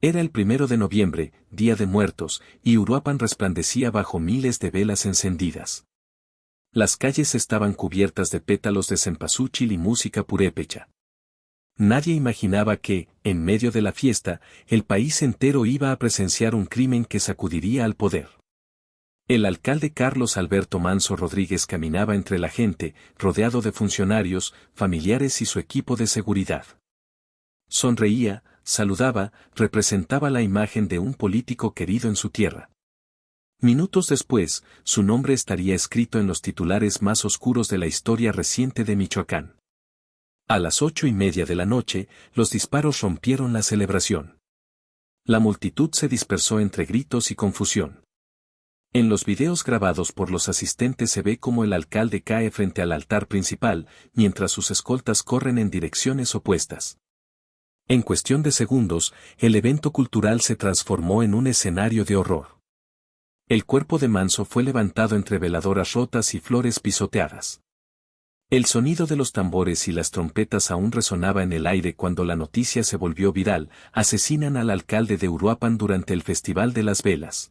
Era el 1 de noviembre, Día de Muertos, y Uruapan resplandecía bajo miles de velas encendidas. Las calles estaban cubiertas de pétalos de cempasúchil y música purépecha. Nadie imaginaba que, en medio de la fiesta, el país entero iba a presenciar un crimen que sacudiría al poder. El alcalde Carlos Alberto Manso Rodríguez caminaba entre la gente, rodeado de funcionarios, familiares y su equipo de seguridad. Sonreía, saludaba, representaba la imagen de un político querido en su tierra. Minutos después, su nombre estaría escrito en los titulares más oscuros de la historia reciente de Michoacán. A las 8:30 de la noche, los disparos rompieron la celebración. La multitud se dispersó entre gritos y confusión. En los videos grabados por los asistentes se ve cómo el alcalde cae frente al altar principal, mientras sus escoltas corren en direcciones opuestas. En cuestión de segundos, el evento cultural se transformó en un escenario de horror. El cuerpo de Manso fue levantado entre veladoras rotas y flores pisoteadas. El sonido de los tambores y las trompetas aún resonaba en el aire cuando la noticia se volvió viral: asesinan al alcalde de Uruapan durante el Festival de las Velas.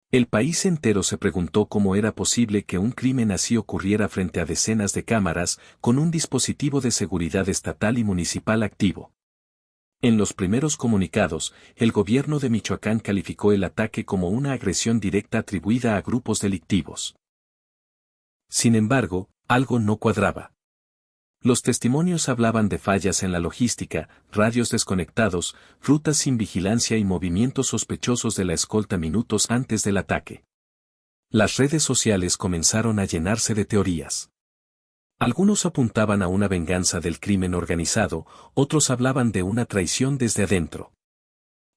El país entero se preguntó cómo era posible que un crimen así ocurriera frente a decenas de cámaras, con un dispositivo de seguridad estatal y municipal activo. En los primeros comunicados, el gobierno de Michoacán calificó el ataque como una agresión directa atribuida a grupos delictivos. Sin embargo, algo no cuadraba. Los testimonios hablaban de fallas en la logística, radios desconectados, rutas sin vigilancia y movimientos sospechosos de la escolta minutos antes del ataque. Las redes sociales comenzaron a llenarse de teorías. Algunos apuntaban a una venganza del crimen organizado, otros hablaban de una traición desde adentro.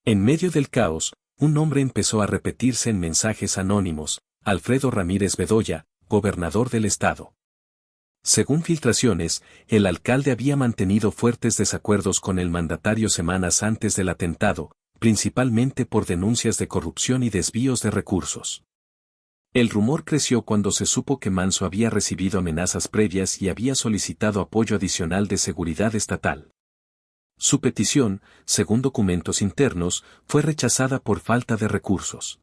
En medio del caos, un nombre empezó a repetirse en mensajes anónimos: Alfredo Ramírez Bedoya, gobernador del estado. Según filtraciones, el alcalde había mantenido fuertes desacuerdos con el mandatario semanas antes del atentado, principalmente por denuncias de corrupción y desvíos de recursos. El rumor creció cuando se supo que Manso había recibido amenazas previas y había solicitado apoyo adicional de seguridad estatal. Su petición, según documentos internos, fue rechazada por falta de recursos.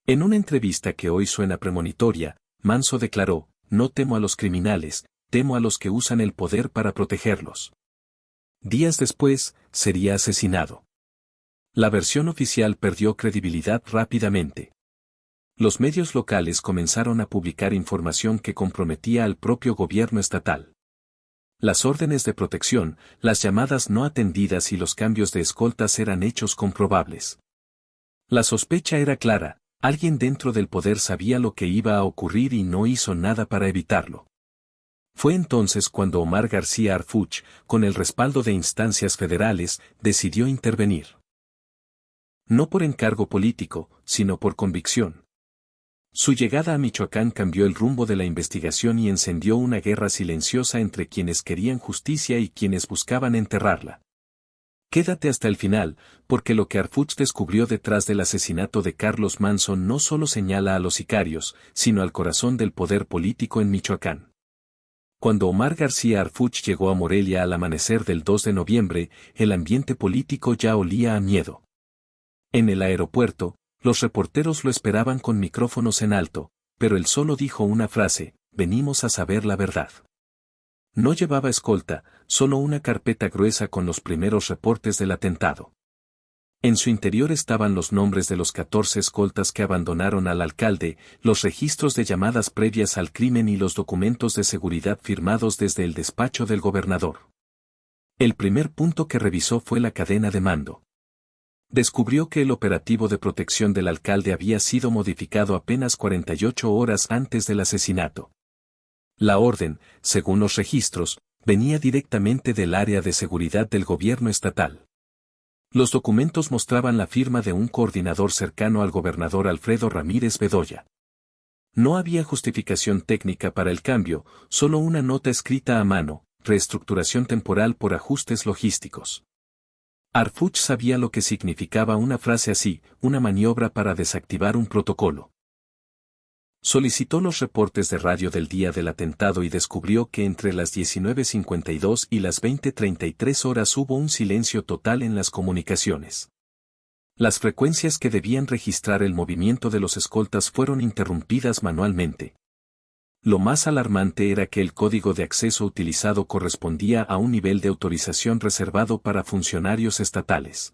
En una entrevista que hoy suena premonitoria, Manso declaró: no temo a los criminales, temo a los que usan el poder para protegerlos. Días después, sería asesinado. La versión oficial perdió credibilidad rápidamente. Los medios locales comenzaron a publicar información que comprometía al propio gobierno estatal. Las órdenes de protección, las llamadas no atendidas y los cambios de escoltas eran hechos comprobables. La sospecha era clara: alguien dentro del poder sabía lo que iba a ocurrir y no hizo nada para evitarlo. Fue entonces cuando Omar García Harfuch, con el respaldo de instancias federales, decidió intervenir. No por encargo político, sino por convicción. Su llegada a Michoacán cambió el rumbo de la investigación y encendió una guerra silenciosa entre quienes querían justicia y quienes buscaban enterrarla. Quédate hasta el final, porque lo que Harfuch descubrió detrás del asesinato de Carlos Manso no solo señala a los sicarios, sino al corazón del poder político en Michoacán. Cuando Omar García Harfuch llegó a Morelia al amanecer del 2 de noviembre, el ambiente político ya olía a miedo. En el aeropuerto, los reporteros lo esperaban con micrófonos en alto, pero él solo dijo una frase: venimos a saber la verdad. No llevaba escolta, solo una carpeta gruesa con los primeros reportes del atentado. En su interior estaban los nombres de los 14 escoltas que abandonaron al alcalde, los registros de llamadas previas al crimen y los documentos de seguridad firmados desde el despacho del gobernador. El primer punto que revisó fue la cadena de mando. Descubrió que el operativo de protección del alcalde había sido modificado apenas 48 horas antes del asesinato. La orden, según los registros, venía directamente del área de seguridad del gobierno estatal. Los documentos mostraban la firma de un coordinador cercano al gobernador Alfredo Ramírez Bedoya. No había justificación técnica para el cambio, solo una nota escrita a mano: reestructuración temporal por ajustes logísticos. Harfuch sabía lo que significaba una frase así: una maniobra para desactivar un protocolo. Solicitó los reportes de radio del día del atentado y descubrió que entre las 19:52 y las 20:33 horas hubo un silencio total en las comunicaciones. Las frecuencias que debían registrar el movimiento de los escoltas fueron interrumpidas manualmente. Lo más alarmante era que el código de acceso utilizado correspondía a un nivel de autorización reservado para funcionarios estatales.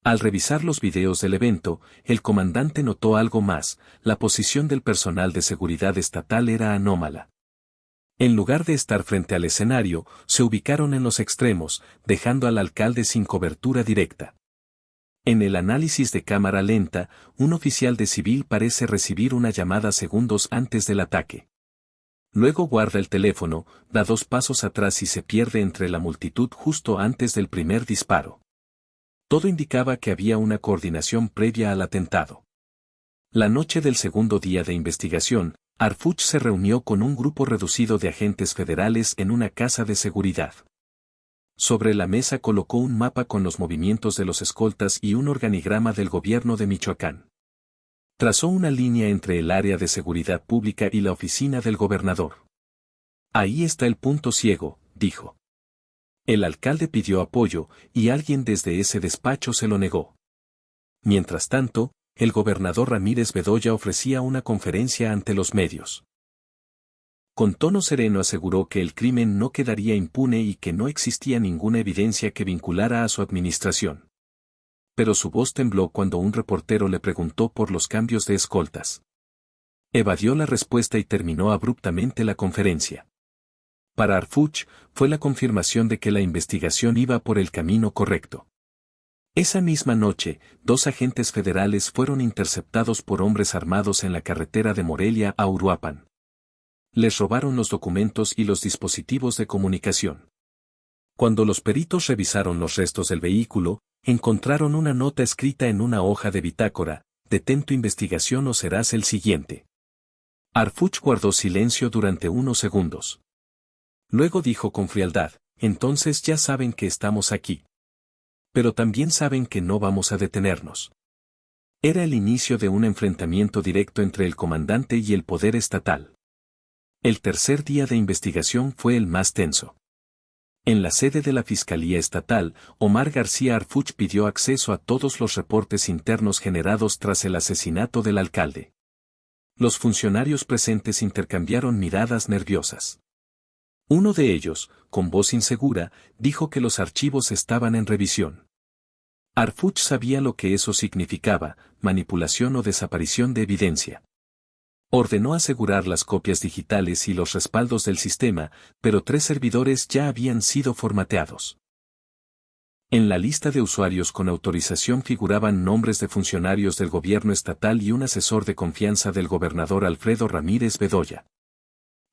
Al revisar los videos del evento, el comandante notó algo más: la posición del personal de seguridad estatal era anómala. En lugar de estar frente al escenario, se ubicaron en los extremos, dejando al alcalde sin cobertura directa. En el análisis de cámara lenta, un oficial de civil parece recibir una llamada segundos antes del ataque. Luego guarda el teléfono, da 2 pasos atrás y se pierde entre la multitud justo antes del primer disparo. Todo indicaba que había una coordinación previa al atentado. La noche del segundo día de investigación, Harfuch se reunió con un grupo reducido de agentes federales en una casa de seguridad. Sobre la mesa colocó un mapa con los movimientos de los escoltas y un organigrama del gobierno de Michoacán. Trazó una línea entre el área de seguridad pública y la oficina del gobernador. Ahí está el punto ciego, dijo. El alcalde pidió apoyo, y alguien desde ese despacho se lo negó. Mientras tanto, el gobernador Ramírez Bedoya ofrecía una conferencia ante los medios. Con tono sereno aseguró que el crimen no quedaría impune y que no existía ninguna evidencia que vinculara a su administración. Pero su voz tembló cuando un reportero le preguntó por los cambios de escoltas. Evadió la respuesta y terminó abruptamente la conferencia. Para Harfuch, fue la confirmación de que la investigación iba por el camino correcto. Esa misma noche, 2 agentes federales fueron interceptados por hombres armados en la carretera de Morelia a Uruapan. Les robaron los documentos y los dispositivos de comunicación. Cuando los peritos revisaron los restos del vehículo, encontraron una nota escrita en una hoja de bitácora: «Detén tu investigación o serás el siguiente». Harfuch guardó silencio durante unos segundos. Luego dijo con frialdad: «Entonces ya saben que estamos aquí. Pero también saben que no vamos a detenernos». Era el inicio de un enfrentamiento directo entre el comandante y el poder estatal. El tercer día de investigación fue el más tenso. En la sede de la Fiscalía Estatal, Omar García Harfuch pidió acceso a todos los reportes internos generados tras el asesinato del alcalde. Los funcionarios presentes intercambiaron miradas nerviosas. Uno de ellos, con voz insegura, dijo que los archivos estaban en revisión. Harfuch sabía lo que eso significaba: manipulación o desaparición de evidencia. Ordenó asegurar las copias digitales y los respaldos del sistema, pero 3 servidores ya habían sido formateados. En la lista de usuarios con autorización figuraban nombres de funcionarios del gobierno estatal y un asesor de confianza del gobernador Alfredo Ramírez Bedoya.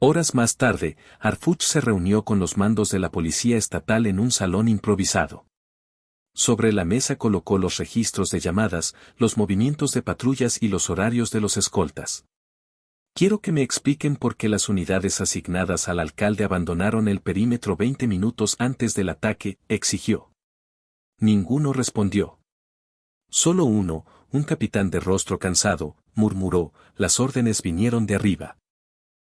Horas más tarde, Harfuch se reunió con los mandos de la policía estatal en un salón improvisado. Sobre la mesa colocó los registros de llamadas, los movimientos de patrullas y los horarios de los escoltas. «Quiero que me expliquen por qué las unidades asignadas al alcalde abandonaron el perímetro 20 minutos antes del ataque», exigió. Ninguno respondió. Solo uno, un capitán de rostro cansado, murmuró: «Las órdenes vinieron de arriba».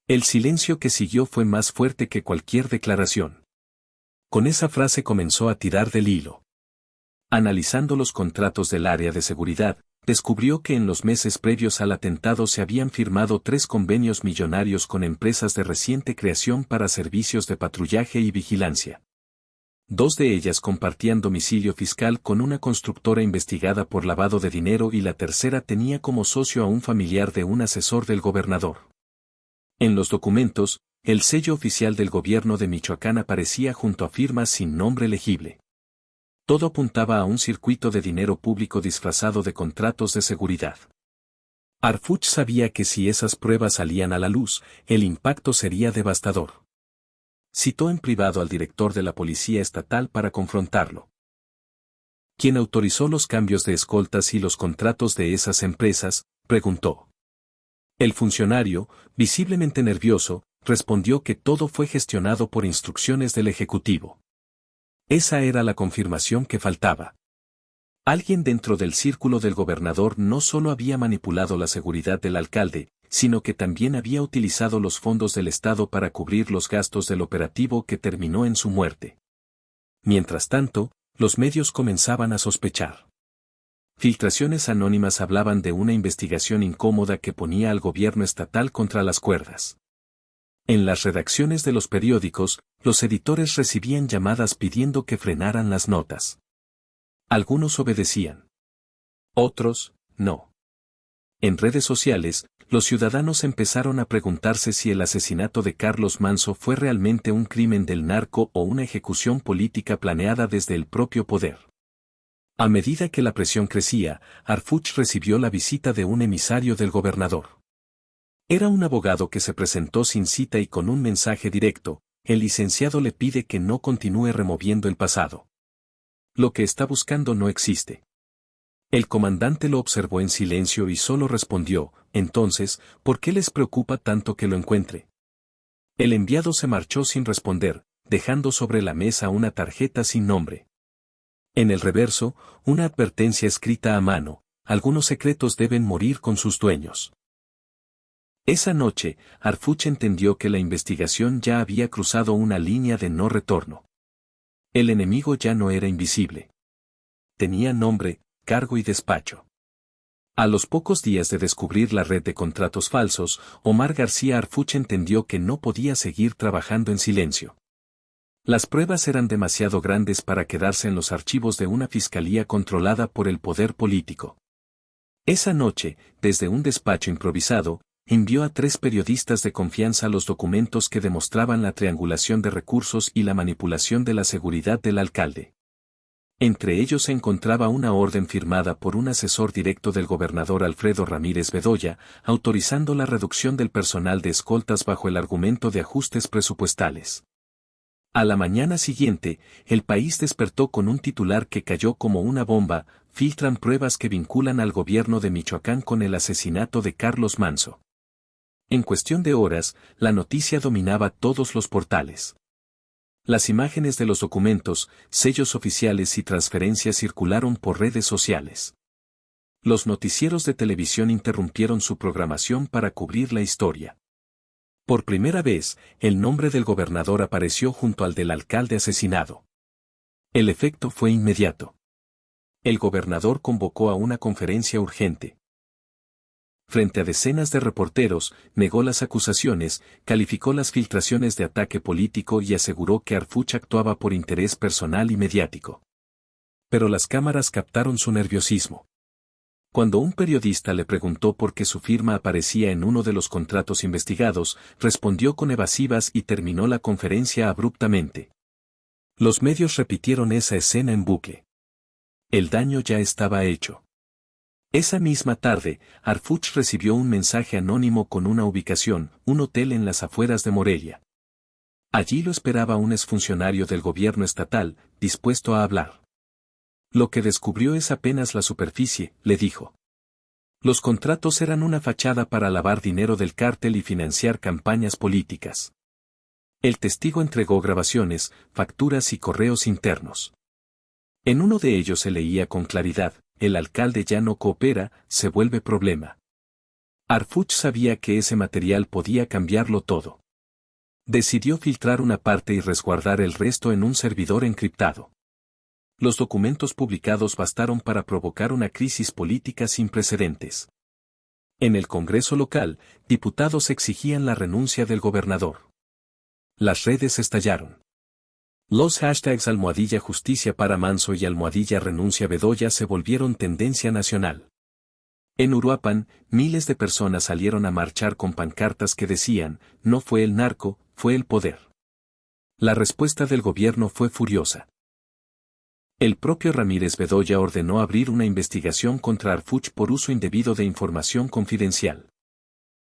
El silencio que siguió fue más fuerte que cualquier declaración. Con esa frase comenzó a tirar del hilo. Analizando los contratos del área de seguridad, descubrió que en los meses previos al atentado se habían firmado 3 convenios millonarios con empresas de reciente creación para servicios de patrullaje y vigilancia. 2 de ellas compartían domicilio fiscal con una constructora investigada por lavado de dinero y la tercera tenía como socio a un familiar de un asesor del gobernador. En los documentos, el sello oficial del gobierno de Michoacán aparecía junto a firmas sin nombre legible. Todo apuntaba a un circuito de dinero público disfrazado de contratos de seguridad. Harfuch sabía que si esas pruebas salían a la luz, el impacto sería devastador. Citó en privado al director de la Policía Estatal para confrontarlo. ¿Quién autorizó los cambios de escoltas y los contratos de esas empresas?, preguntó. El funcionario, visiblemente nervioso, respondió que todo fue gestionado por instrucciones del Ejecutivo. Esa era la confirmación que faltaba. Alguien dentro del círculo del gobernador no solo había manipulado la seguridad del alcalde, sino que también había utilizado los fondos del Estado para cubrir los gastos del operativo que terminó en su muerte. Mientras tanto, los medios comenzaban a sospechar. Filtraciones anónimas hablaban de una investigación incómoda que ponía al gobierno estatal contra las cuerdas. En las redacciones de los periódicos, los editores recibían llamadas pidiendo que frenaran las notas. Algunos obedecían. Otros, no. En redes sociales, los ciudadanos empezaron a preguntarse si el asesinato de Carlos Manso fue realmente un crimen del narco o una ejecución política planeada desde el propio poder. A medida que la presión crecía, Harfuch recibió la visita de un emisario del gobernador. Era un abogado que se presentó sin cita y con un mensaje directo: el licenciado le pide que no continúe removiendo el pasado. Lo que está buscando no existe. El comandante lo observó en silencio y solo respondió: entonces, ¿por qué les preocupa tanto que lo encuentre? El enviado se marchó sin responder, dejando sobre la mesa una tarjeta sin nombre. En el reverso, una advertencia escrita a mano: algunos secretos deben morir con sus dueños. Esa noche, Harfuch entendió que la investigación ya había cruzado una línea de no retorno. El enemigo ya no era invisible. Tenía nombre, cargo y despacho. A los pocos días de descubrir la red de contratos falsos, Omar García Harfuch entendió que no podía seguir trabajando en silencio. Las pruebas eran demasiado grandes para quedarse en los archivos de una fiscalía controlada por el poder político. Esa noche, desde un despacho improvisado, envió a 3 periodistas de confianza los documentos que demostraban la triangulación de recursos y la manipulación de la seguridad del alcalde. Entre ellos se encontraba una orden firmada por un asesor directo del gobernador Alfredo Ramírez Bedoya, autorizando la reducción del personal de escoltas bajo el argumento de ajustes presupuestales. A la mañana siguiente, el país despertó con un titular que cayó como una bomba: filtran pruebas que vinculan al gobierno de Michoacán con el asesinato de Carlos Manso. En cuestión de horas, la noticia dominaba todos los portales. Las imágenes de los documentos, sellos oficiales y transferencias circularon por redes sociales. Los noticieros de televisión interrumpieron su programación para cubrir la historia. Por primera vez, el nombre del gobernador apareció junto al del alcalde asesinado. El efecto fue inmediato. El gobernador convocó a una conferencia urgente. Frente a decenas de reporteros, negó las acusaciones, calificó las filtraciones de ataque político y aseguró que Harfuch actuaba por interés personal y mediático. Pero las cámaras captaron su nerviosismo. Cuando un periodista le preguntó por qué su firma aparecía en uno de los contratos investigados, respondió con evasivas y terminó la conferencia abruptamente. Los medios repitieron esa escena en bucle. El daño ya estaba hecho. Esa misma tarde, Harfuch recibió un mensaje anónimo con una ubicación: un hotel en las afueras de Morelia. Allí lo esperaba un exfuncionario del gobierno estatal, dispuesto a hablar. Lo que descubrió es apenas la superficie, le dijo. Los contratos eran una fachada para lavar dinero del cártel y financiar campañas políticas. El testigo entregó grabaciones, facturas y correos internos. En uno de ellos se leía con claridad: el alcalde ya no coopera, se vuelve problema. Harfuch sabía que ese material podía cambiarlo todo. Decidió filtrar una parte y resguardar el resto en un servidor encriptado. Los documentos publicados bastaron para provocar una crisis política sin precedentes. En el Congreso local, diputados exigían la renuncia del gobernador. Las redes estallaron. Los hashtags #Justicia para Manso y #Renuncia Bedoya se volvieron tendencia nacional. En Uruapan, miles de personas salieron a marchar con pancartas que decían: no fue el narco, fue el poder. La respuesta del gobierno fue furiosa. El propio Ramírez Bedoya ordenó abrir una investigación contra Harfuch por uso indebido de información confidencial.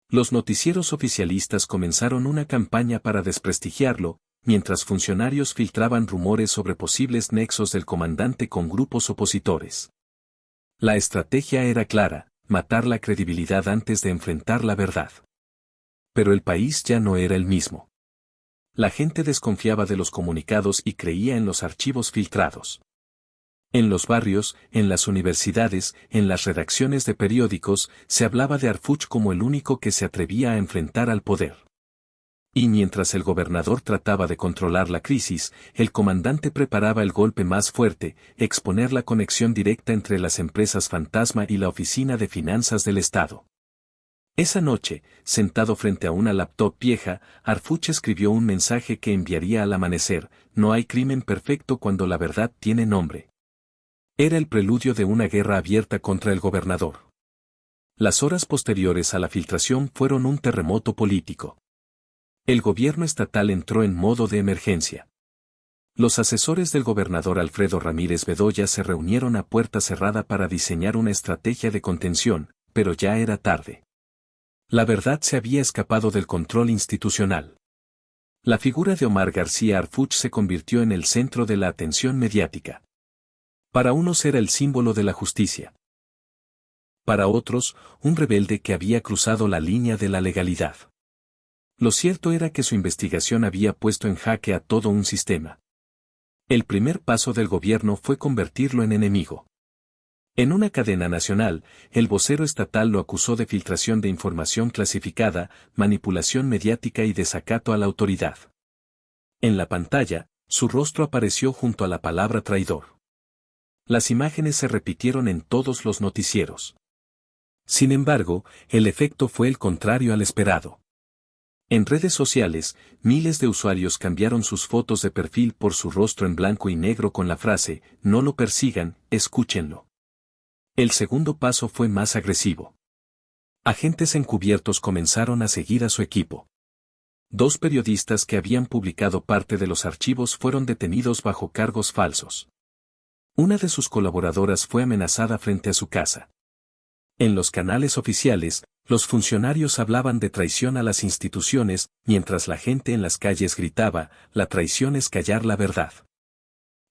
Los noticieros oficialistas comenzaron una campaña para desprestigiarlo, mientras funcionarios filtraban rumores sobre posibles nexos del comandante con grupos opositores. La estrategia era clara: matar la credibilidad antes de enfrentar la verdad. Pero el país ya no era el mismo. La gente desconfiaba de los comunicados y creía en los archivos filtrados. En los barrios, en las universidades, en las redacciones de periódicos, se hablaba de Harfuch como el único que se atrevía a enfrentar al poder. Y mientras el gobernador trataba de controlar la crisis, el comandante preparaba el golpe más fuerte, exponer la conexión directa entre las empresas fantasma y la Oficina de Finanzas del Estado. Esa noche, sentado frente a una laptop vieja, Harfuch escribió un mensaje que enviaría al amanecer: no hay crimen perfecto cuando la verdad tiene nombre. Era el preludio de una guerra abierta contra el gobernador. Las horas posteriores a la filtración fueron un terremoto político. El gobierno estatal entró en modo de emergencia. Los asesores del gobernador Alfredo Ramírez Bedoya se reunieron a puerta cerrada para diseñar una estrategia de contención, pero ya era tarde. La verdad se había escapado del control institucional. La figura de Omar García Harfuch se convirtió en el centro de la atención mediática. Para unos era el símbolo de la justicia. Para otros, un rebelde que había cruzado la línea de la legalidad. Lo cierto era que su investigación había puesto en jaque a todo un sistema. El primer paso del gobierno fue convertirlo en enemigo. En una cadena nacional, el vocero estatal lo acusó de filtración de información clasificada, manipulación mediática y desacato a la autoridad. En la pantalla, su rostro apareció junto a la palabra traidor. Las imágenes se repitieron en todos los noticieros. Sin embargo, el efecto fue el contrario al esperado. En redes sociales, miles de usuarios cambiaron sus fotos de perfil por su rostro en blanco y negro con la frase: no lo persigan, escúchenlo. El segundo paso fue más agresivo. Agentes encubiertos comenzaron a seguir a su equipo. 2 periodistas que habían publicado parte de los archivos fueron detenidos bajo cargos falsos. Una de sus colaboradoras fue amenazada frente a su casa. En los canales oficiales, los funcionarios hablaban de traición a las instituciones, mientras la gente en las calles gritaba: la traición es callar la verdad.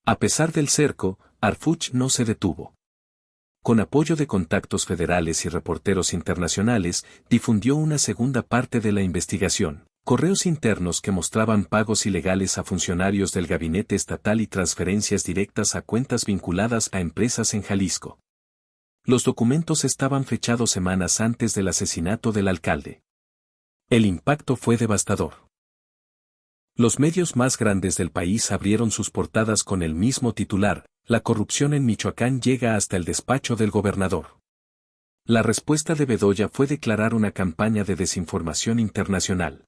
A pesar del cerco, Harfuch no se detuvo. Con apoyo de contactos federales y reporteros internacionales, difundió una segunda parte de la investigación: correos internos que mostraban pagos ilegales a funcionarios del gabinete estatal y transferencias directas a cuentas vinculadas a empresas en Jalisco. Los documentos estaban fechados semanas antes del asesinato del alcalde. El impacto fue devastador. Los medios más grandes del país abrieron sus portadas con el mismo titular: la corrupción en Michoacán llega hasta el despacho del gobernador. La respuesta de Bedoya fue declarar una campaña de desinformación internacional.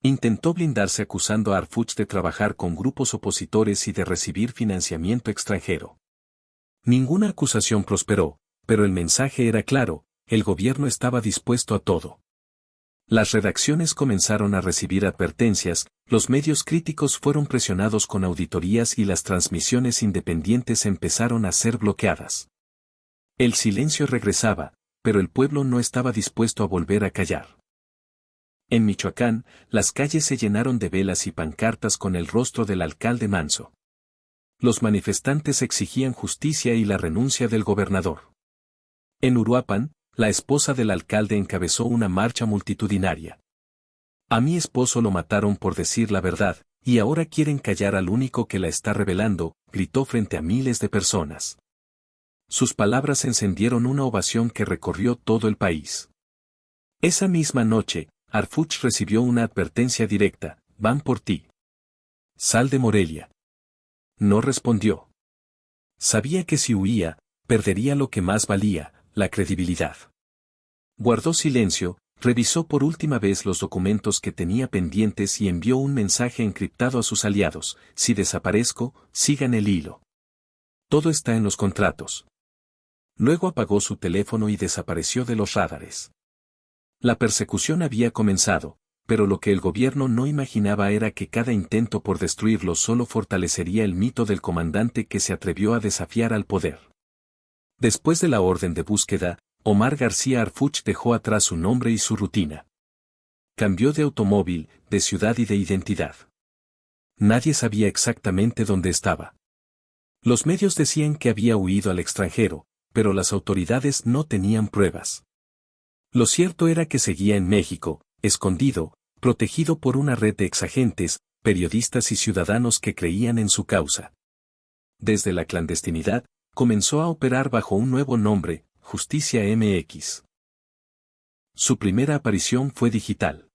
Intentó blindarse acusando a Harfuch de trabajar con grupos opositores y de recibir financiamiento extranjero. Ninguna acusación prosperó, pero el mensaje era claro: el gobierno estaba dispuesto a todo. Las redacciones comenzaron a recibir advertencias, los medios críticos fueron presionados con auditorías y las transmisiones independientes empezaron a ser bloqueadas. El silencio regresaba, pero el pueblo no estaba dispuesto a volver a callar. En Michoacán, las calles se llenaron de velas y pancartas con el rostro del alcalde Manso. Los manifestantes exigían justicia y la renuncia del gobernador. En Uruapan, la esposa del alcalde encabezó una marcha multitudinaria. A mi esposo lo mataron por decir la verdad, y ahora quieren callar al único que la está revelando, gritó frente a miles de personas. Sus palabras encendieron una ovación que recorrió todo el país. Esa misma noche, Harfuch recibió una advertencia directa: van por ti. Sal de Morelia. No respondió. Sabía que si huía, perdería lo que más valía: la credibilidad. Guardó silencio, revisó por última vez los documentos que tenía pendientes y envió un mensaje encriptado a sus aliados: si desaparezco, sigan el hilo. Todo está en los contratos. Luego apagó su teléfono y desapareció de los radares. La persecución había comenzado, pero lo que el gobierno no imaginaba era que cada intento por destruirlo solo fortalecería el mito del comandante que se atrevió a desafiar al poder. Después de la orden de búsqueda, Omar García Harfuch dejó atrás su nombre y su rutina. Cambió de automóvil, de ciudad y de identidad. Nadie sabía exactamente dónde estaba. Los medios decían que había huido al extranjero, pero las autoridades no tenían pruebas. Lo cierto era que seguía en México, escondido, protegido por una red de exagentes, periodistas y ciudadanos que creían en su causa. Desde la clandestinidad, comenzó a operar bajo un nuevo nombre: Justicia MX. Su primera aparición fue digital.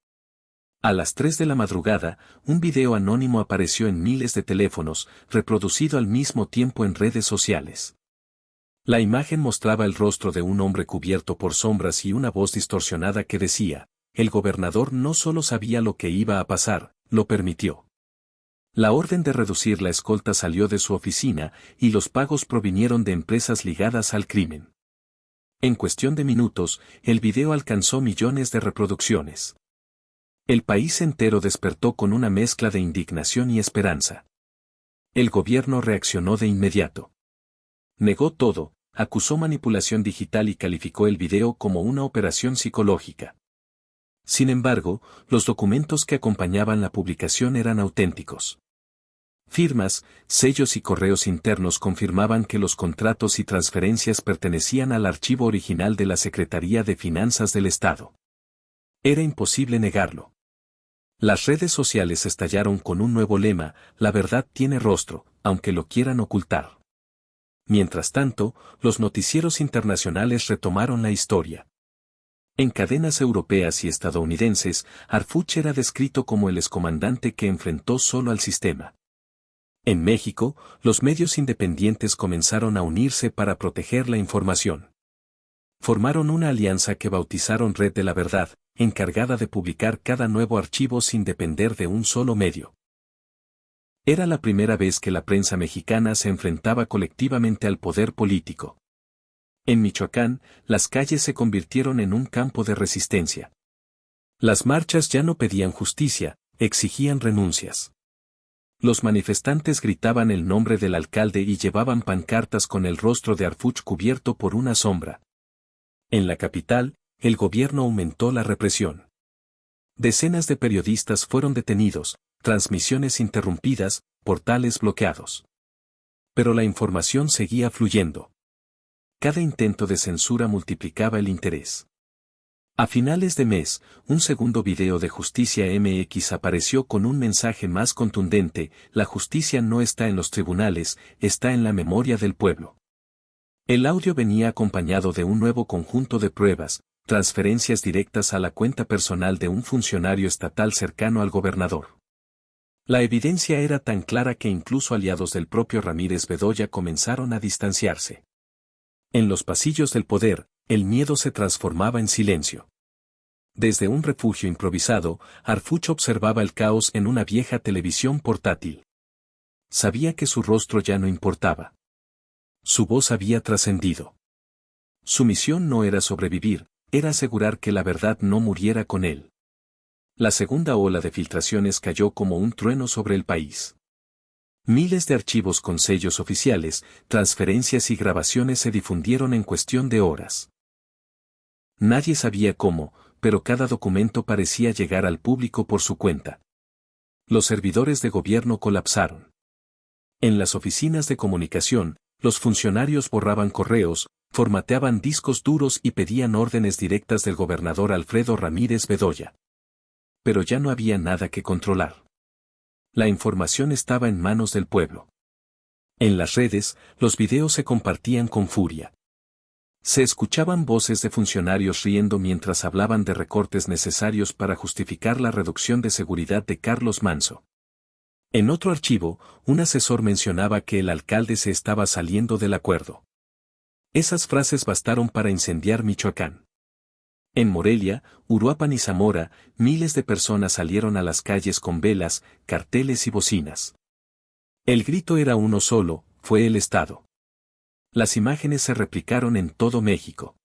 A las 3 de la madrugada, un video anónimo apareció en miles de teléfonos, reproducido al mismo tiempo en redes sociales. La imagen mostraba el rostro de un hombre cubierto por sombras y una voz distorsionada que decía: el gobernador no solo sabía lo que iba a pasar, lo permitió. La orden de reducir la escolta salió de su oficina y los pagos provinieron de empresas ligadas al crimen. En cuestión de minutos, el video alcanzó millones de reproducciones. El país entero despertó con una mezcla de indignación y esperanza. El gobierno reaccionó de inmediato. Negó todo, acusó manipulación digital y calificó el video como una operación psicológica. Sin embargo, los documentos que acompañaban la publicación eran auténticos. Firmas, sellos y correos internos confirmaban que los contratos y transferencias pertenecían al archivo original de la Secretaría de Finanzas del Estado. Era imposible negarlo. Las redes sociales estallaron con un nuevo lema: la verdad tiene rostro, aunque lo quieran ocultar. Mientras tanto, los noticieros internacionales retomaron la historia. En cadenas europeas y estadounidenses, Harfuch era descrito como el excomandante que enfrentó solo al sistema. En México, los medios independientes comenzaron a unirse para proteger la información. Formaron una alianza que bautizaron Red de la Verdad, encargada de publicar cada nuevo archivo sin depender de un solo medio. Era la primera vez que la prensa mexicana se enfrentaba colectivamente al poder político. En Michoacán, las calles se convirtieron en un campo de resistencia. Las marchas ya no pedían justicia, exigían renuncias. Los manifestantes gritaban el nombre del alcalde y llevaban pancartas con el rostro de Harfuch cubierto por una sombra. En la capital, el gobierno aumentó la represión. Decenas de periodistas fueron detenidos, transmisiones interrumpidas, portales bloqueados. Pero la información seguía fluyendo. Cada intento de censura multiplicaba el interés. A finales de mes, un segundo video de Justicia MX apareció con un mensaje más contundente: la justicia no está en los tribunales, está en la memoria del pueblo. El audio venía acompañado de un nuevo conjunto de pruebas, transferencias directas a la cuenta personal de un funcionario estatal cercano al gobernador. La evidencia era tan clara que incluso aliados del propio Ramírez Bedoya comenzaron a distanciarse. En los pasillos del poder, el miedo se transformaba en silencio. Desde un refugio improvisado, Harfuch observaba el caos en una vieja televisión portátil. Sabía que su rostro ya no importaba. Su voz había trascendido. Su misión no era sobrevivir, era asegurar que la verdad no muriera con él. La segunda ola de filtraciones cayó como un trueno sobre el país. Miles de archivos con sellos oficiales, transferencias y grabaciones se difundieron en cuestión de horas. Nadie sabía cómo, pero cada documento parecía llegar al público por su cuenta. Los servidores de gobierno colapsaron. En las oficinas de comunicación, los funcionarios borraban correos, formateaban discos duros y pedían órdenes directas del gobernador Alfredo Ramírez Bedoya. Pero ya no había nada que controlar. La información estaba en manos del pueblo. En las redes, los videos se compartían con furia. Se escuchaban voces de funcionarios riendo mientras hablaban de recortes necesarios para justificar la reducción de seguridad de Carlos Manzo. En otro archivo, un asesor mencionaba que el alcalde se estaba saliendo del acuerdo. Esas frases bastaron para incendiar Michoacán. En Morelia, Uruapan y Zamora, miles de personas salieron a las calles con velas, carteles y bocinas. El grito era uno solo: fue el Estado. Las imágenes se replicaron en todo México.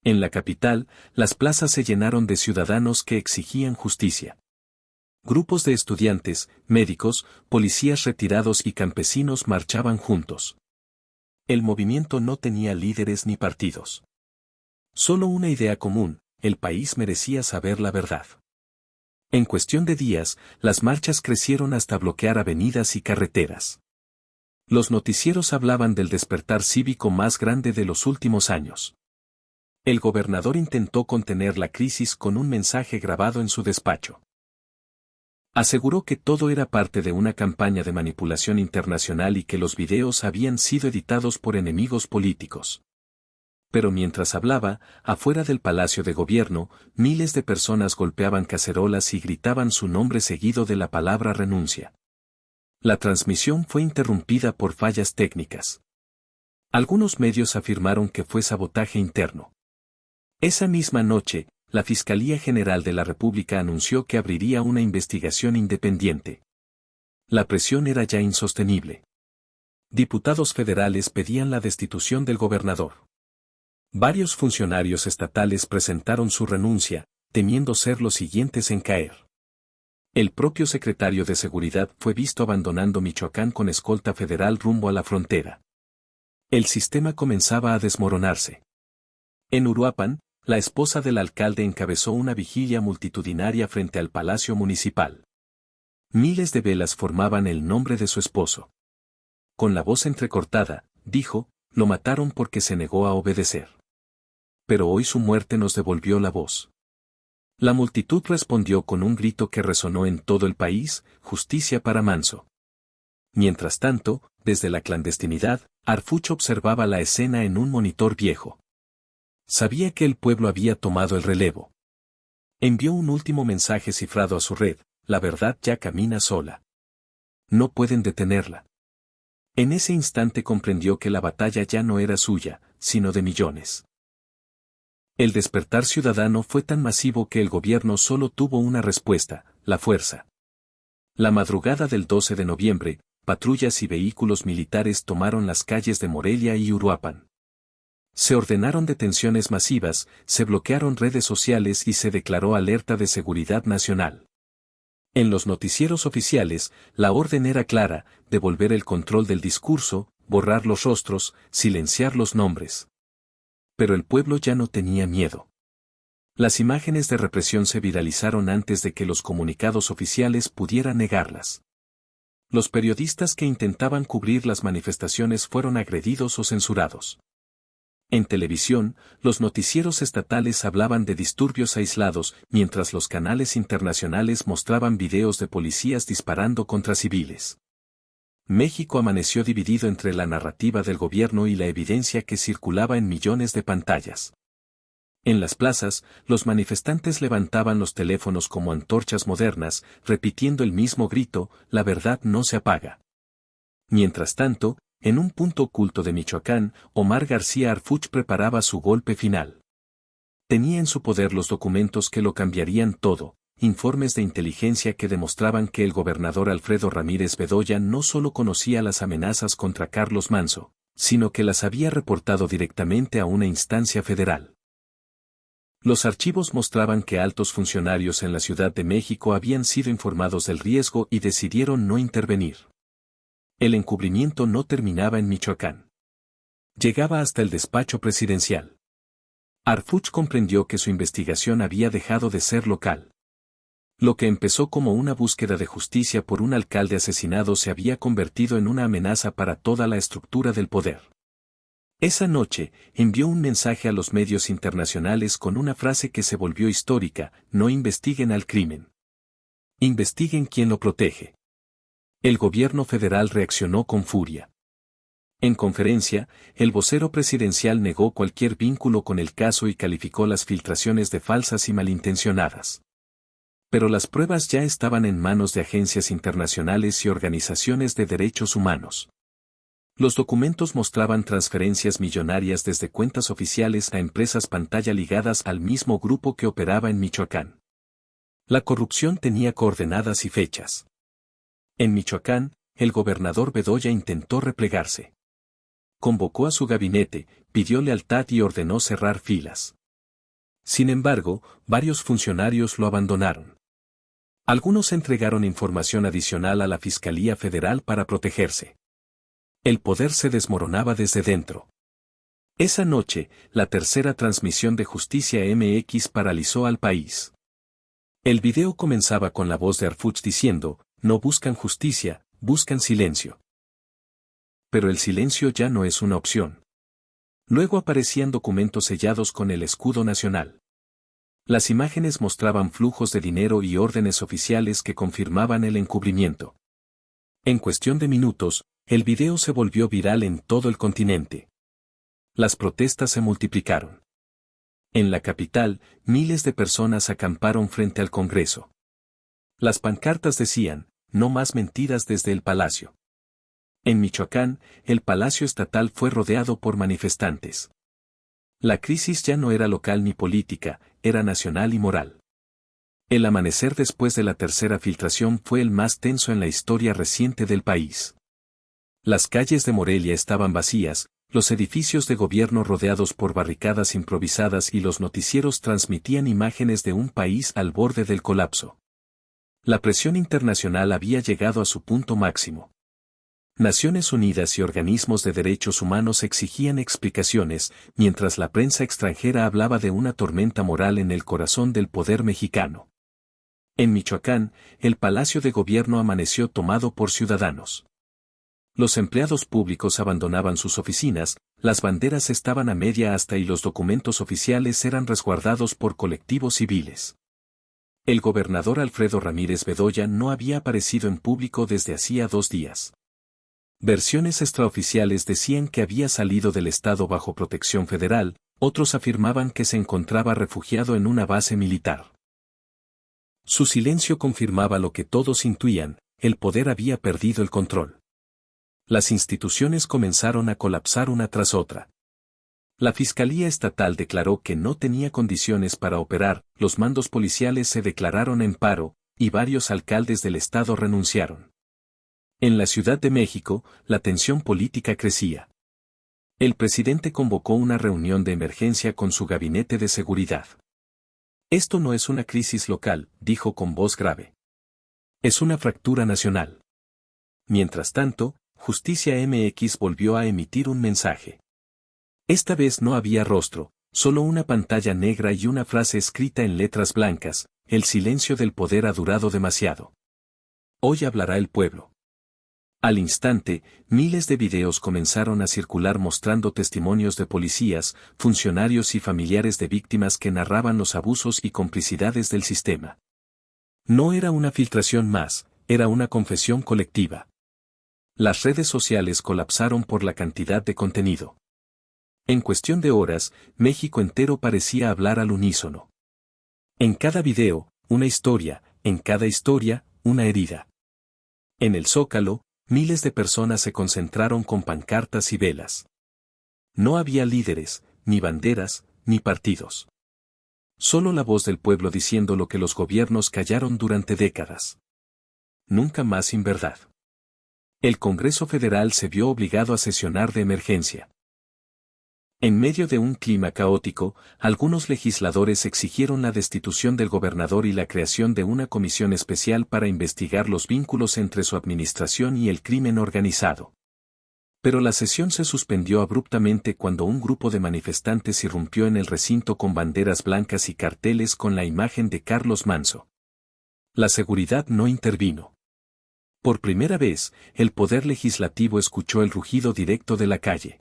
En la capital, las plazas se llenaron de ciudadanos que exigían justicia. Grupos de estudiantes, médicos, policías retirados y campesinos marchaban juntos. El movimiento no tenía líderes ni partidos. Solo una idea común: el país merecía saber la verdad. En cuestión de días, las marchas crecieron hasta bloquear avenidas y carreteras. Los noticieros hablaban del despertar cívico más grande de los últimos años. El gobernador intentó contener la crisis con un mensaje grabado en su despacho. Aseguró que todo era parte de una campaña de manipulación internacional y que los videos habían sido editados por enemigos políticos. Pero mientras hablaba, afuera del Palacio de Gobierno, miles de personas golpeaban cacerolas y gritaban su nombre seguido de la palabra renuncia. La transmisión fue interrumpida por fallas técnicas. Algunos medios afirmaron que fue sabotaje interno. Esa misma noche, la Fiscalía General de la República anunció que abriría una investigación independiente. La presión era ya insostenible. Diputados federales pedían la destitución del gobernador. Varios funcionarios estatales presentaron su renuncia, temiendo ser los siguientes en caer. El propio secretario de Seguridad fue visto abandonando Michoacán con escolta federal rumbo a la frontera. El sistema comenzaba a desmoronarse. En Uruapan, la esposa del alcalde encabezó una vigilia multitudinaria frente al Palacio Municipal. Miles de velas formaban el nombre de su esposo. Con la voz entrecortada, dijo, lo mataron porque se negó a obedecer. Pero hoy su muerte nos devolvió la voz. La multitud respondió con un grito que resonó en todo el país, justicia para Manso. Mientras tanto, desde la clandestinidad, Harfuch observaba la escena en un monitor viejo. Sabía que el pueblo había tomado el relevo. Envió un último mensaje cifrado a su red, la verdad ya camina sola. No pueden detenerla. En ese instante comprendió que la batalla ya no era suya, sino de millones. El despertar ciudadano fue tan masivo que el gobierno solo tuvo una respuesta, la fuerza. La madrugada del 12 de noviembre, patrullas y vehículos militares tomaron las calles de Morelia y Uruapan. Se ordenaron detenciones masivas, se bloquearon redes sociales y se declaró alerta de seguridad nacional. En los noticieros oficiales, la orden era clara, devolver el control del discurso, borrar los rostros, silenciar los nombres. Pero el pueblo ya no tenía miedo. Las imágenes de represión se viralizaron antes de que los comunicados oficiales pudieran negarlas. Los periodistas que intentaban cubrir las manifestaciones fueron agredidos o censurados. En televisión, los noticieros estatales hablaban de disturbios aislados, mientras los canales internacionales mostraban videos de policías disparando contra civiles. México amaneció dividido entre la narrativa del gobierno y la evidencia que circulaba en millones de pantallas. En las plazas, los manifestantes levantaban los teléfonos como antorchas modernas, repitiendo el mismo grito, la verdad no se apaga. Mientras tanto, en un punto oculto de Michoacán, Omar García Harfuch preparaba su golpe final. Tenía en su poder los documentos que lo cambiarían todo, informes de inteligencia que demostraban que el gobernador Alfredo Ramírez Bedoya no solo conocía las amenazas contra Carlos Manso, sino que las había reportado directamente a una instancia federal. Los archivos mostraban que altos funcionarios en la Ciudad de México habían sido informados del riesgo y decidieron no intervenir. El encubrimiento no terminaba en Michoacán. Llegaba hasta el despacho presidencial. Harfuch comprendió que su investigación había dejado de ser local. Lo que empezó como una búsqueda de justicia por un alcalde asesinado se había convertido en una amenaza para toda la estructura del poder. Esa noche, envió un mensaje a los medios internacionales con una frase que se volvió histórica: no investiguen al crimen. Investiguen quién lo protege. El gobierno federal reaccionó con furia. En conferencia, el vocero presidencial negó cualquier vínculo con el caso y calificó las filtraciones de falsas y malintencionadas. Pero las pruebas ya estaban en manos de agencias internacionales y organizaciones de derechos humanos. Los documentos mostraban transferencias millonarias desde cuentas oficiales a empresas pantalla ligadas al mismo grupo que operaba en Michoacán. La corrupción tenía coordenadas y fechas. En Michoacán, el gobernador Bedoya intentó replegarse. Convocó a su gabinete, pidió lealtad y ordenó cerrar filas. Sin embargo, varios funcionarios lo abandonaron. Algunos entregaron información adicional a la Fiscalía Federal para protegerse. El poder se desmoronaba desde dentro. Esa noche, la tercera transmisión de Justicia MX paralizó al país. El video comenzaba con la voz de Harfuch diciendo: no buscan justicia, buscan silencio. Pero el silencio ya no es una opción. Luego aparecían documentos sellados con el escudo nacional. Las imágenes mostraban flujos de dinero y órdenes oficiales que confirmaban el encubrimiento. En cuestión de minutos, el video se volvió viral en todo el continente. Las protestas se multiplicaron. En la capital, miles de personas acamparon frente al Congreso. Las pancartas decían, "No más mentiras desde el palacio". En Michoacán, el Palacio Estatal fue rodeado por manifestantes. La crisis ya no era local ni política, era nacional y moral. El amanecer después de la tercera filtración fue el más tenso en la historia reciente del país. Las calles de Morelia estaban vacías, los edificios de gobierno rodeados por barricadas improvisadas y los noticieros transmitían imágenes de un país al borde del colapso. La presión internacional había llegado a su punto máximo. Naciones Unidas y organismos de derechos humanos exigían explicaciones, mientras la prensa extranjera hablaba de una tormenta moral en el corazón del poder mexicano. En Michoacán, el Palacio de Gobierno amaneció tomado por ciudadanos. Los empleados públicos abandonaban sus oficinas, las banderas estaban a media asta y los documentos oficiales eran resguardados por colectivos civiles. El gobernador Alfredo Ramírez Bedoya no había aparecido en público desde hacía 2 días. Versiones extraoficiales decían que había salido del estado bajo protección federal, otros afirmaban que se encontraba refugiado en una base militar. Su silencio confirmaba lo que todos intuían, el poder había perdido el control. Las instituciones comenzaron a colapsar una tras otra. La Fiscalía Estatal declaró que no tenía condiciones para operar, los mandos policiales se declararon en paro, y varios alcaldes del estado renunciaron. En la Ciudad de México, la tensión política crecía. El presidente convocó una reunión de emergencia con su gabinete de seguridad. Esto no es una crisis local, dijo con voz grave. Es una fractura nacional. Mientras tanto, Justicia MX volvió a emitir un mensaje. Esta vez no había rostro, solo una pantalla negra y una frase escrita en letras blancas: "El silencio del poder ha durado demasiado. Hoy hablará el pueblo". Al instante, miles de videos comenzaron a circular mostrando testimonios de policías, funcionarios y familiares de víctimas que narraban los abusos y complicidades del sistema. No era una filtración más, era una confesión colectiva. Las redes sociales colapsaron por la cantidad de contenido. En cuestión de horas, México entero parecía hablar al unísono. En cada video, una historia, en cada historia, una herida. En el Zócalo, miles de personas se concentraron con pancartas y velas. No había líderes, ni banderas, ni partidos. Solo la voz del pueblo diciendo lo que los gobiernos callaron durante décadas. Nunca más sin verdad. El Congreso Federal se vio obligado a sesionar de emergencia. En medio de un clima caótico, algunos legisladores exigieron la destitución del gobernador y la creación de una comisión especial para investigar los vínculos entre su administración y el crimen organizado. Pero la sesión se suspendió abruptamente cuando un grupo de manifestantes irrumpió en el recinto con banderas blancas y carteles con la imagen de Carlos Manso. La seguridad no intervino. Por primera vez, el poder legislativo escuchó el rugido directo de la calle.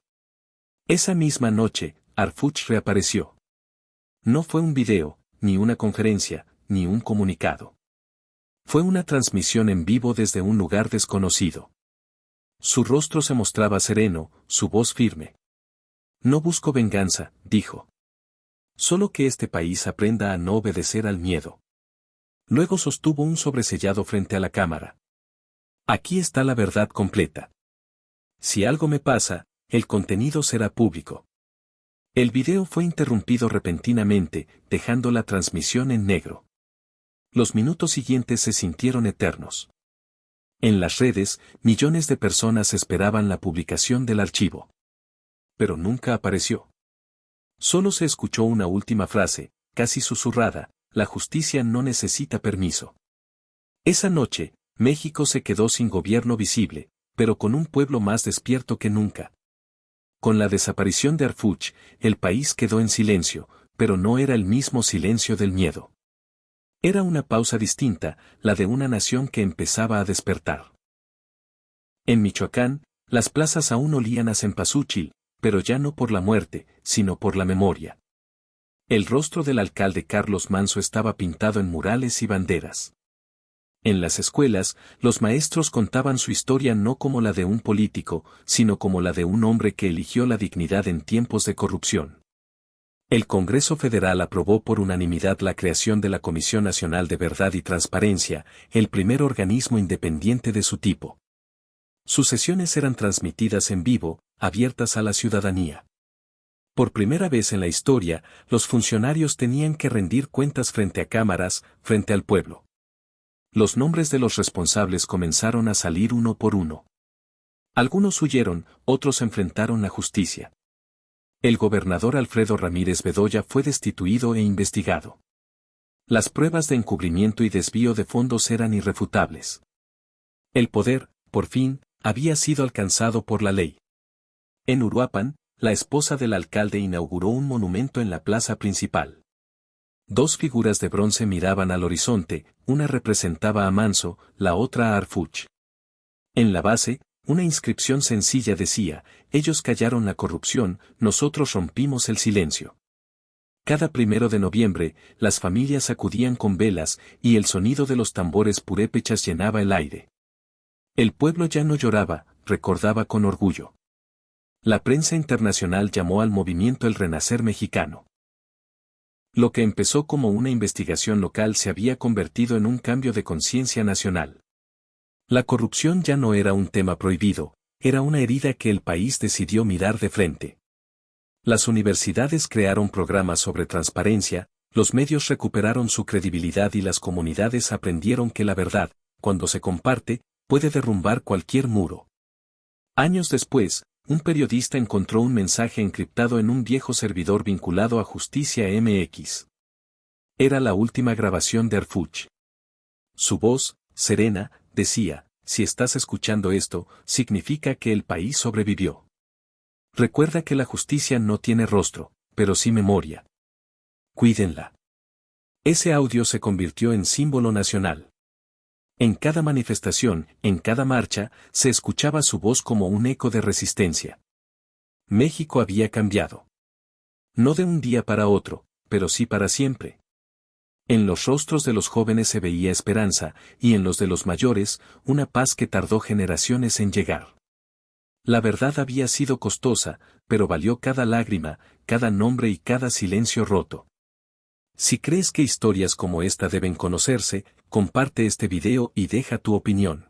Esa misma noche, Harfuch reapareció. No fue un video, ni una conferencia, ni un comunicado. Fue una transmisión en vivo desde un lugar desconocido. Su rostro se mostraba sereno, su voz firme. "No busco venganza", dijo. "Solo que este país aprenda a no obedecer al miedo". Luego sostuvo un sobresellado frente a la cámara. "Aquí está la verdad completa. Si algo me pasa, el contenido será público". El video fue interrumpido repentinamente, dejando la transmisión en negro. Los minutos siguientes se sintieron eternos. En las redes, millones de personas esperaban la publicación del archivo. Pero nunca apareció. Solo se escuchó una última frase, casi susurrada: "La justicia no necesita permiso". Esa noche, México se quedó sin gobierno visible, pero con un pueblo más despierto que nunca. Con la desaparición de Harfuch, el país quedó en silencio, pero no era el mismo silencio del miedo. Era una pausa distinta, la de una nación que empezaba a despertar. En Michoacán, las plazas aún olían a cempasúchil, pero ya no por la muerte, sino por la memoria. El rostro del alcalde Carlos Manso estaba pintado en murales y banderas. En las escuelas, los maestros contaban su historia no como la de un político, sino como la de un hombre que eligió la dignidad en tiempos de corrupción. El Congreso Federal aprobó por unanimidad la creación de la Comisión Nacional de Verdad y Transparencia, el primer organismo independiente de su tipo. Sus sesiones eran transmitidas en vivo, abiertas a la ciudadanía. Por primera vez en la historia, los funcionarios tenían que rendir cuentas frente a cámaras, frente al pueblo. Los nombres de los responsables comenzaron a salir uno por uno. Algunos huyeron, otros enfrentaron la justicia. El gobernador Alfredo Ramírez Bedoya fue destituido e investigado. Las pruebas de encubrimiento y desvío de fondos eran irrefutables. El poder, por fin, había sido alcanzado por la ley. En Uruapan, la esposa del alcalde inauguró un monumento en la plaza principal. Dos figuras de bronce miraban al horizonte, una representaba a Manso, la otra a Arfuch. En la base, una inscripción sencilla decía: ellos callaron la corrupción, nosotros rompimos el silencio. Cada 1 de noviembre, las familias acudían con velas, y el sonido de los tambores purépechas llenaba el aire. El pueblo ya no lloraba, recordaba con orgullo. La prensa internacional llamó al movimiento el Renacer Mexicano. Lo que empezó como una investigación local se había convertido en un cambio de conciencia nacional. La corrupción ya no era un tema prohibido, era una herida que el país decidió mirar de frente. Las universidades crearon programas sobre transparencia, los medios recuperaron su credibilidad y las comunidades aprendieron que la verdad, cuando se comparte, puede derrumbar cualquier muro. Años después, un periodista encontró un mensaje encriptado en un viejo servidor vinculado a Justicia MX. Era la última grabación de Arfuch. Su voz, serena, decía: si estás escuchando esto, significa que el país sobrevivió. Recuerda que la justicia no tiene rostro, pero sí memoria. Cuídenla. Ese audio se convirtió en símbolo nacional. En cada manifestación, en cada marcha, se escuchaba su voz como un eco de resistencia. México había cambiado. No de un día para otro, pero sí para siempre. En los rostros de los jóvenes se veía esperanza, y en los de los mayores, una paz que tardó generaciones en llegar. La verdad había sido costosa, pero valió cada lágrima, cada nombre y cada silencio roto. Si crees que historias como esta deben conocerse, comparte este video y deja tu opinión.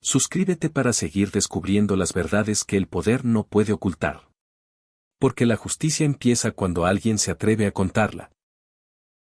Suscríbete para seguir descubriendo las verdades que el poder no puede ocultar. Porque la justicia empieza cuando alguien se atreve a contarla.